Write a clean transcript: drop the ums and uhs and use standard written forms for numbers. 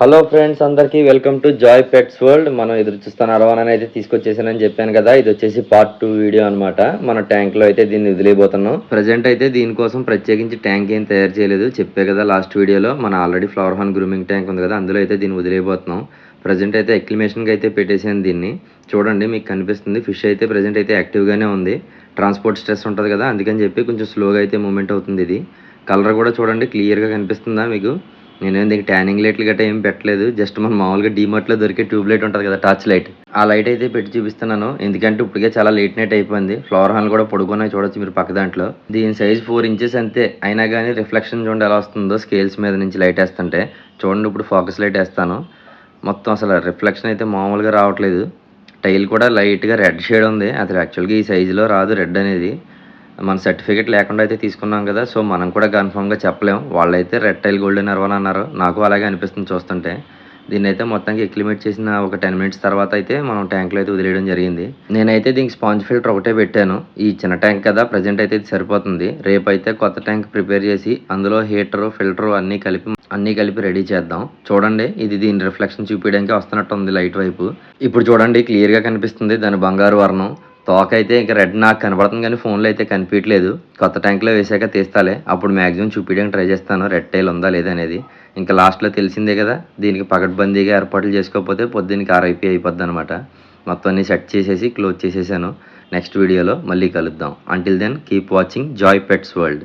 Hello friends అందరికీ welcome to Joy pets world. మనం ఎదురు చూస్తున్న అరవణని అయితే తీసుకొచ్చేసానని చెప్పాను కదా. ఇది వచ్చేసి పార్ట్ 2 వీడియో అనమాట. మన ట్యాంక్లో అయితే దీన్ని వదిలేయబోతున్నాం. ప్రజెంట్ అయితే దీనికోసం ప్రత్యేకించి ట్యాంక్ ఏం తయారు చేయలేదు. చెప్పే కదా లాస్ట్ వీడియోలో మన ఆల్రెడీ ఫ్లవర్ హాన్ గ్రూమింగ్ ట్యాంక్ ఉంది కదా, అందులో అయితే దీన్ని వదిలేయబోతున్నాం. ప్రజెంట్ అయితే ఎక్లిమేషన్కి అయితే పెట్టేసాను దీన్ని. చూడండి మీకు కనిపిస్తుంది. ఫిష్ అయితే ప్రజెంట్ అయితే యాక్టివ్గానే ఉంది. ట్రాన్స్పోర్ట్ స్ట్రెస్ ఉంటుంది కదా, అందుకని చెప్పి కొంచెం స్లోగా అయితే మూమెంట్ అవుతుంది. ఇది కలర్ కూడా చూడండి క్లియర్గా కనిపిస్తుందా మీకు. నేనేం దీనికి ట్యానింగ్ లైట్లు గట్రా ఏం పెట్టలేదు. జస్ట్ మనం మామూలుగా డీమార్ట్లో దొరికే ట్యూబ్ లైట్ ఉంటుంది కదా, టార్చ్ లైట్, ఆ లైట్ అయితే పెట్టి చూపిస్తున్నాను. ఎందుకంటే ఇప్పటికే చాలా లేట్ నైట్ అయిపోయింది. ఫ్లవర్ హాల్ కూడా పడుకున్నాయి చూడొచ్చు మీరు పక్క దాంట్లో. దీని సైజ్ 4 ఇంచెస్ అంతే. అయినా కానీ రిఫ్లెక్షన్ చూడండి ఎలా వస్తుందో స్కేల్స్ మీద నుంచి లైట్ వేస్తుంటే. చూడండి ఇప్పుడు ఫోకస్ లైట్ వేస్తాను. మొత్తం అసలు రిఫ్లెక్షన్ అయితే మామూలుగా రావట్లేదు. టైల్ కూడా లైట్గా రెడ్ షేడ్ ఉంది. అది యాక్చువల్గా ఈ సైజులో రాదు రెడ్ అనేది. మన సర్టిఫికేట్ లేకుండా అయితే తీసుకున్నాం కదా, సో మనం కూడా కన్ఫర్మ్గా చెప్పలేం. వాళ్ళైతే రెడ్ టైల్ గోల్డెన్ అర్వన్ అన్నారు. నాకు అలాగే అనిపిస్తుంది చూస్తుంటే. దీన్ని అయితే మొత్తానికి ఎక్లిమేట్ చేసిన ఒక 10 మినిట్స్ తర్వాత అయితే మనం ట్యాంక్లో అయితే వదిలేయడం జరిగింది. నేనైతే దీనికి స్పాంజ్ ఫిల్టర్ ఒకటే పెట్టాను. ఈ చిన్న ట్యాంక్ కదా, ప్రజెంట్ అయితే ఇది సరిపోతుంది. రేపు అయితే కొత్త ట్యాంక్ ప్రిపేర్ చేసి అందులో హీటరు ఫిల్టరు అన్నీ కలిపి రెడీ చేద్దాం. చూడండి ఇది దీని రిఫ్లెక్షన్ చూపించడానికి వస్తున్నట్టు ఉంది లైట్ వైపు. ఇప్పుడు చూడండి క్లియర్గా కనిపిస్తుంది దాని బంగారు వర్ణం. తోక అయితే ఇంకా రెడ్ నాకు కనబడుతుంది కానీ ఫోన్లో అయితే కనిపించట్లేదు. కొత్త ట్యాంక్లో వేసాక తీస్తాలే, అప్పుడు మ్యాక్సిమం చూపించడానికి ట్రై చేస్తాను రెడ్ టైల్ ఉందా లేదా అనేది. ఇంకా లాస్ట్లో తెలిసిందే కదా, దీనికి పకడ్బందీగా ఏర్పాట్లు చేసుకోకపోతే పొద్దున్నకి ఆర్ఐపీ అయిపోద్ది అనమాట. మొత్తం అన్ని సెట్ చేసేసి క్లోజ్ చేసేసాను. నెక్స్ట్ వీడియోలో మళ్ళీ కలుద్దాం. Until then keep watching joy pets world.